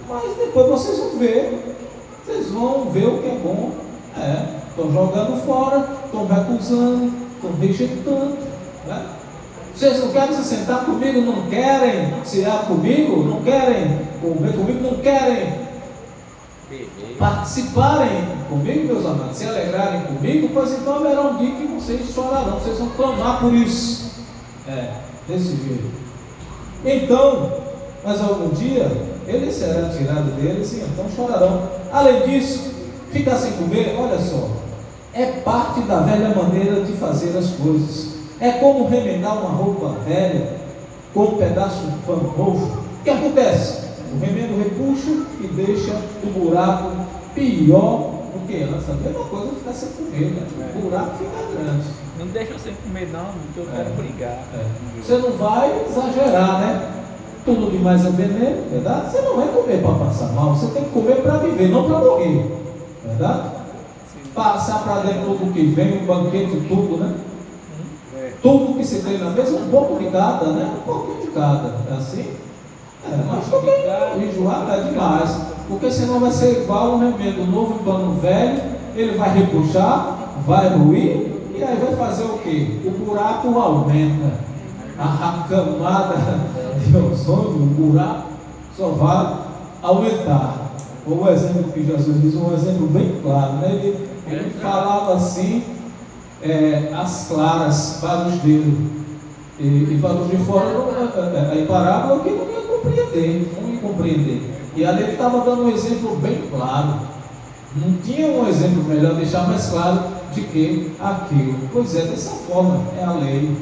mas depois vocês vão ver. Vocês vão ver o que é bom. Estão jogando fora, estão recusando, estão rejeitando, né? Vocês não querem se sentar comigo, não querem cear comigo, não querem comer comigo, não querem participarem comigo, meus amados, se alegrarem comigo, pois então haverá um dia que vocês chorarão, vocês vão clamar por isso. Desse jeito. Então, mas algum dia ele será tirado deles, e então chorarão. Além disso, ficar sem comer, olha só, é parte da velha maneira de fazer as coisas. É como remendar uma roupa velha com um pedaço de pano novo. O que acontece? O remendo repuxa e deixa o buraco pior do que antes. A mesma coisa é ficar sem comer, né? O buraco fica grande. Não deixa eu sem comer não, porque eu quero brigar. Você não vai exagerar, né? Tudo demais é veneno, verdade? Você não vai comer para passar mal, você tem que comer para viver, não para morrer, verdade? Passar para dentro tudo que vem, um banquete, tudo, né? Tudo que se tem na mesa, um pouco de cada, né? Um pouquinho de cada, é assim? Mas também enjoar é demais, porque senão vai ser igual um remendo novo em pano velho. Ele vai repuxar, vai ruir, e aí vai fazer o quê? O buraco aumenta, a camada de ozônio, o buraco só vai aumentar. O exemplo que Jesus diz, um exemplo bem claro, né? Ele falava assim, as claras para os dele, e para os de fora, em parábola, que não ia compreender. E ali ele estava dando um exemplo bem claro. Não tinha um exemplo melhor, deixar mais claro de que aquilo. Pois é, dessa forma é a lei.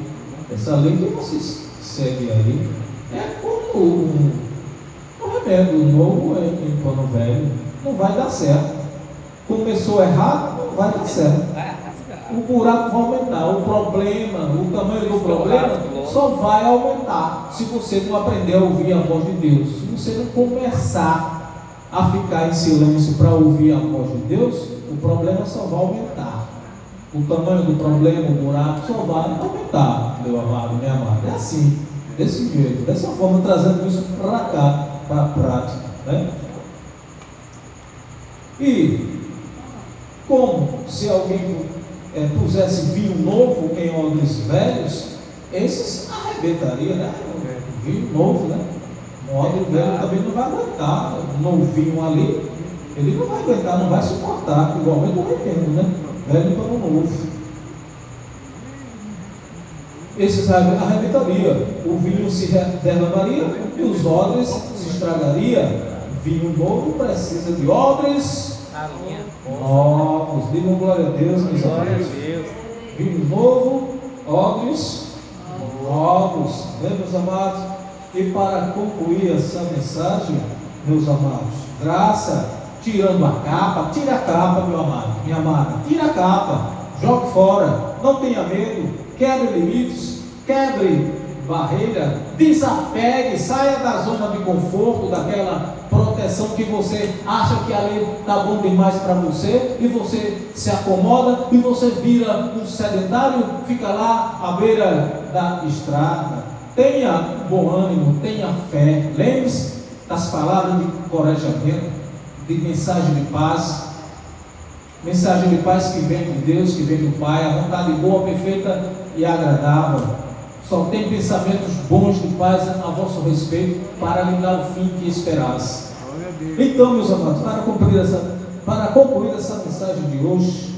Essa lei que vocês seguem aí é como um remédio novo em pano velho. Não vai dar certo. Começou errado, não vai dar certo. O buraco vai aumentar, o tamanho do problema só vai aumentar se você não aprender a ouvir a voz de Deus. Se você não começar a ficar em silêncio para ouvir a voz de Deus, o problema só vai aumentar. O tamanho do problema, o buraco só vai aumentar, meu amado, minha amada. É assim, desse jeito, dessa forma, trazendo isso para cá, para a prática, né? E como se alguém pusesse vinho novo em odres velhos, esses arrebentaria, né? Vinho novo, né? Um odre velho também não vai aguentar. Um novinho ali, ele não vai aguentar, não vai suportar, igualmente o remendo, né? Velho para o novo. Esses arrebentaria, o vinho se derramaria e os odres se estragaria. Vinho novo precisa de odres novos. Digam glória a Deus, meus amigos. Vinho novo, odres novos, né, meus amados? E para concluir essa mensagem, meus amados, graça, tirando a capa, tira a capa, meu amado, minha amada, tira a capa, jogue fora, não tenha medo, quebre limites, quebre barreira, Desapegue, saia da zona de conforto, daquela proteção que você acha que ali está bom demais para você, e você se acomoda e você vira um sedentário, fica lá à beira da estrada. Tenha bom ânimo, tenha fé. Lembre-se das palavras de encorajamento, de mensagem de paz. Mensagem de paz que vem de Deus, que vem do Pai, a vontade boa, perfeita e agradável. Só tem pensamentos bons de paz a vosso respeito, para lhe dar o fim que esperais. Então, meus amados, para concluir essa mensagem de hoje,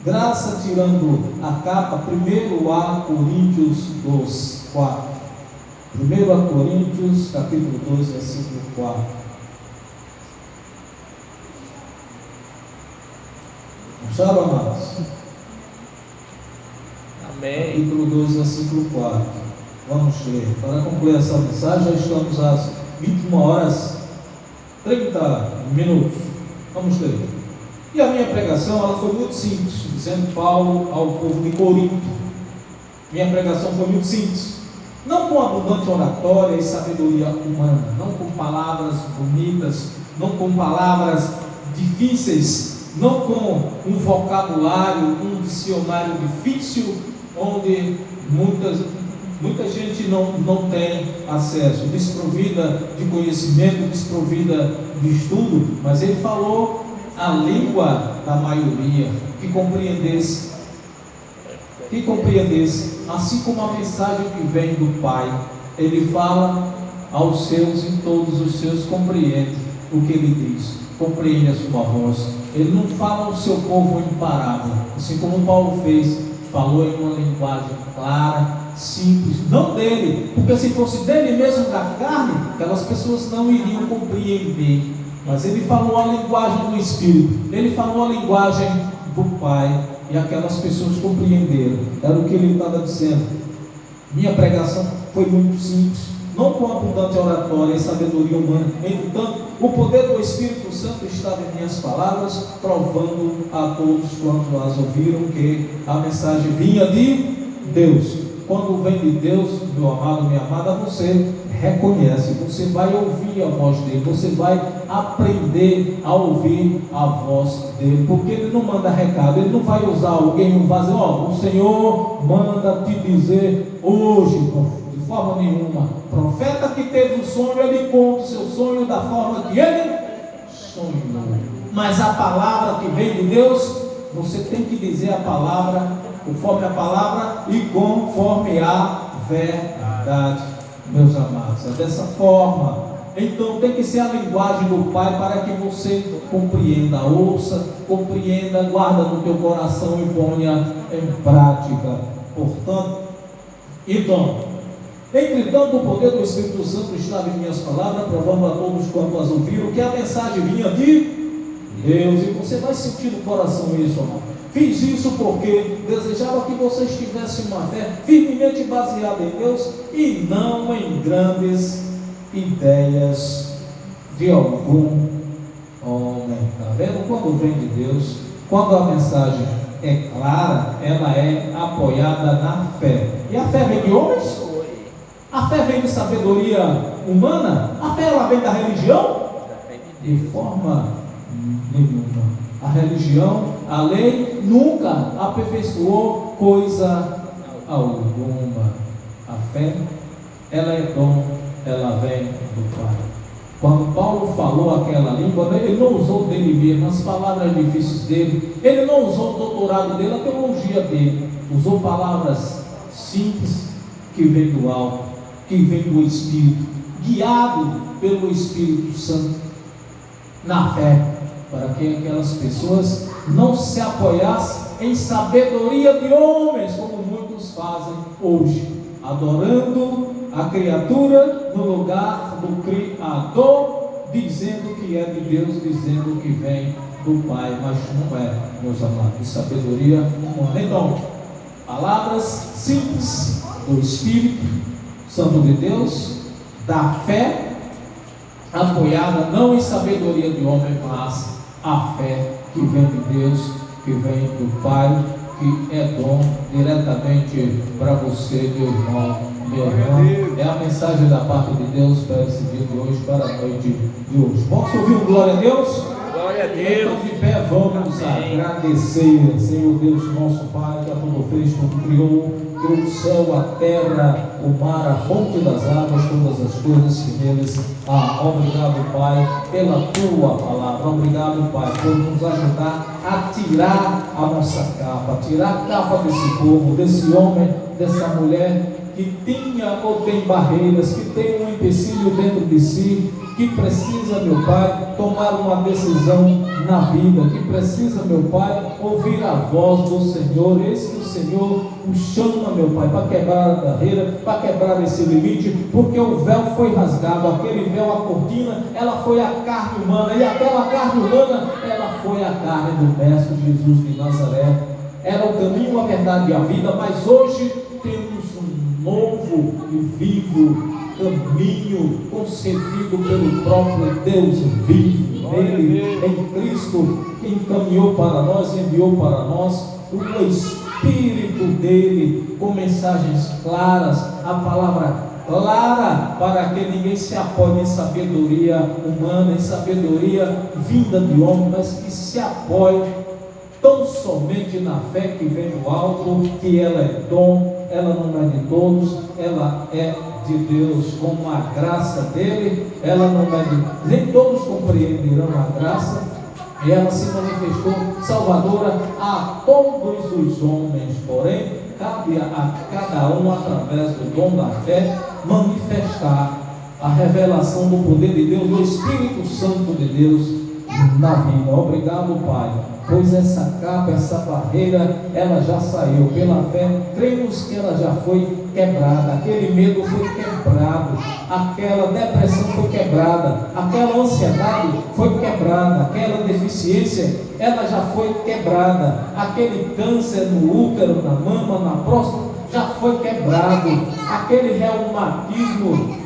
graça tirando a capa, 1 a Coríntios 2, 4. 1 a Coríntios, capítulo 2, versículo 4. Acharam, amados? Amém. Capítulo 2, versículo 4. Vamos ler. Para concluir essa mensagem, já estamos às 21 horas 30 minutos. Vamos ler. E a minha pregação, ela foi muito simples, dizendo Paulo ao povo de Corinto. Minha pregação foi muito simples. Não com abundante oratória e sabedoria humana, não com palavras bonitas, não com palavras difíceis, não com um vocabulário, um dicionário difícil, onde muita gente não tem acesso, desprovida de conhecimento, desprovida de estudo, mas ele falou a língua da maioria, que compreendesse, assim como a mensagem que vem do Pai. Ele fala aos seus, e todos os seus compreendem o que ele diz, compreende a sua voz. Ele não fala ao seu povo em parábola, assim como Paulo fez, falou em uma linguagem clara, simples, não dele, porque se fosse dele mesmo da carne, aquelas pessoas não iriam compreender, mas ele falou a linguagem do Espírito, ele falou a linguagem do Pai, e aquelas pessoas compreenderam. Era o que ele estava dizendo. Minha pregação foi muito simples, não com abundante oratória e sabedoria humana. Entretanto, o poder do Espírito Santo estava em minhas palavras, provando a todos quanto as ouviram que a mensagem vinha de Deus. Quando vem de Deus, meu amado, minha amada, você reconhece, você vai ouvir a voz dele, você vai aprender a ouvir a voz dele, porque ele não manda recado, ele não vai usar alguém, não vai dizer, o Senhor manda te dizer hoje, de forma nenhuma. Profeta que teve um sonho, ele conta o seu sonho da forma que ele sonhou, mas a palavra que vem de Deus, você tem que dizer a palavra conforme a palavra e conforme a verdade, meus amados. É dessa forma. Então tem que ser a linguagem do Pai, para que você compreenda, ouça, compreenda, guarda no teu coração e ponha em prática. Portanto, entretanto, o poder do Espírito Santo estava em minhas palavras, provando a todos quanto as ouviram que a mensagem vinha de Deus. E você vai sentir no coração isso, amado. Fiz isso porque desejava que vocês tivessem uma fé firmemente baseada em Deus e não em grandes ideias de algum homem. Está vendo? Quando vem de Deus, quando a mensagem é clara, ela é apoiada na fé. E a fé vem de homens? A fé vem de sabedoria humana? A fé ela vem da religião? De forma nenhuma. A religião, a lei nunca aperfeiçoou coisa alguma. A fé, ela é dom, ela vem do Pai. Quando Paulo falou aquela língua, ele não usou dele mesmo, as palavras difíceis dele, ele não usou o doutorado dele, a teologia dele, usou palavras simples que vêm do alto, que vêm do Espírito, guiado pelo Espírito Santo, na fé, para que aquelas pessoas não se apoiassem em sabedoria de homens, como muitos fazem hoje, adorando a criatura no lugar do Criador, dizendo que é de Deus, dizendo que vem do Pai, mas não é, meus amados, de sabedoria humana. Então, palavras simples do Espírito Santo de Deus, da fé, apoiada não em sabedoria de homem, mas a fé que vem de Deus, que vem do Pai, que é dom diretamente para você, meu irmão, minha irmã. É a mensagem da parte de Deus para esse dia de hoje, para a noite de hoje. Vamos ouvir um glória a Deus? Glória a Deus. Então, de pé, vamos agradecer, Senhor Deus, nosso Pai, que a tudo fez, tudo criou, o céu, a terra, o mar, a fonte das águas, todas as coisas que neles há. Obrigado, Pai, pela tua palavra. Obrigado, Pai, por nos ajudar a tirar a nossa capa, tirar a capa desse povo, desse homem, dessa mulher que tinha ou tem barreiras, que tem um empecilho dentro de si, que precisa, meu Pai, tomar uma decisão na vida, que precisa, meu Pai, ouvir a voz do Senhor. Eis que o Senhor o chama, meu Pai, para quebrar a barreira, para quebrar esse limite, porque o véu foi rasgado, aquele véu, a cortina, ela foi a carne humana, e aquela carne humana, ela foi a carne do Mestre Jesus de Nazaré. Era o caminho, a verdade e a vida, mas hoje temos um novo e vivo caminho concebido pelo próprio Deus vivo. Ele, em Cristo, que encaminhou para nós, enviou para nós o Espírito dele com mensagens claras, a palavra clara, para que ninguém se apoie em sabedoria humana, em sabedoria vinda de homem, mas que se apoie tão somente na fé que vem do alto, que ela é dom, ela não é de todos, ela é de Deus, como a graça dele, ela não é de... Nem todos compreenderão a graça, e ela se manifestou salvadora a todos os homens, porém, cabe a cada um, através do dom da fé, manifestar a revelação do poder de Deus, do Espírito Santo de Deus na vida. Obrigado, Pai, pois essa capa, essa barreira, ela já saiu pela fé. Cremos que ela já foi quebrada, aquele medo foi quebrado, aquela depressão foi quebrada, aquela ansiedade foi quebrada, aquela deficiência, ela já foi quebrada, aquele câncer no útero, na mama, na próstata, já foi quebrado, aquele reumatismo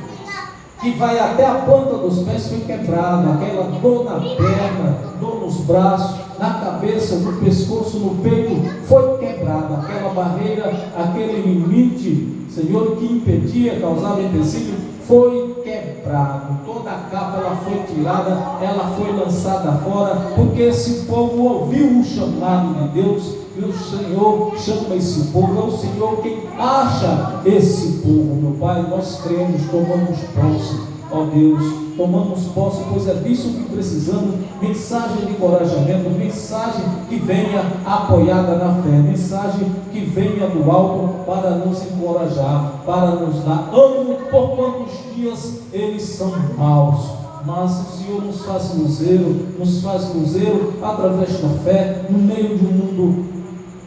que vai até a planta dos pés foi quebrado, aquela dor na perna, dor nos braços, na cabeça, no pescoço, no peito, foi quebrada, aquela barreira, aquele limite, Senhor, que impedia, causava empecilho, foi quebrado, toda a capa ela foi tirada, ela foi lançada fora, porque esse povo ouviu o chamado de Deus, e o Senhor chama esse povo, é o Senhor quem acha esse povo, meu Pai. Nós cremos, tomamos posse, ó Deus, tomamos posse, pois é disso que precisamos. Mensagem de encorajamento, mensagem que venha apoiada na fé, mensagem que venha do alto para nos encorajar, para nos dar ânimo, por quantos dias eles são maus, mas o Senhor nos faz luzeiro através da fé, no meio de um mundo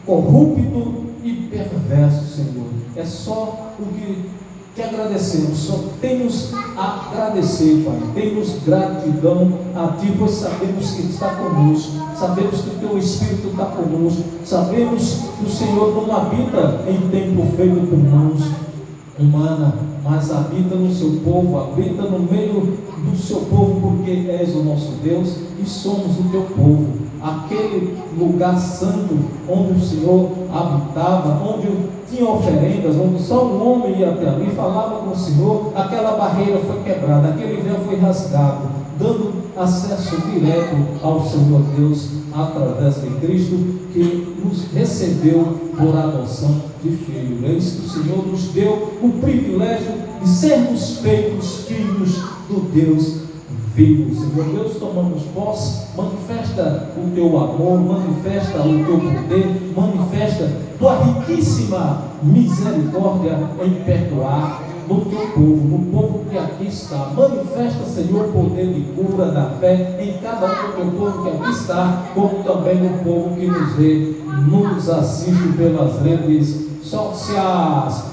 corrupto e perverso, Senhor. É só o que te agradecemos, só temos a agradecer, Pai. Temos gratidão a Ti, pois sabemos que está conosco, sabemos que o Teu Espírito está conosco, sabemos que o Senhor não habita em templo feito por mãos humanas, mas habita no Seu povo, habita no meio do Seu povo, porque és o nosso Deus e somos o Teu povo. Aquele lugar santo onde o Senhor habitava, onde tinha oferendas, onde só um homem ia até ali, falava com o Senhor, aquela barreira foi quebrada, aquele véu foi rasgado, dando acesso direto ao Senhor Deus, através de Cristo, que nos recebeu por adoção de filho. Eis que o Senhor nos deu o privilégio de sermos feitos filhos do Deus vivo. Senhor Deus, tomamos posse, manifesta o Teu amor, manifesta o Teu poder, manifesta Tua riquíssima misericórdia em perdoar no Teu povo, no povo que aqui está. Manifesta, Senhor, o poder de cura da fé em cada um do Teu povo que aqui está, como também no povo que nos vê, nos assiste pelas redes sociais.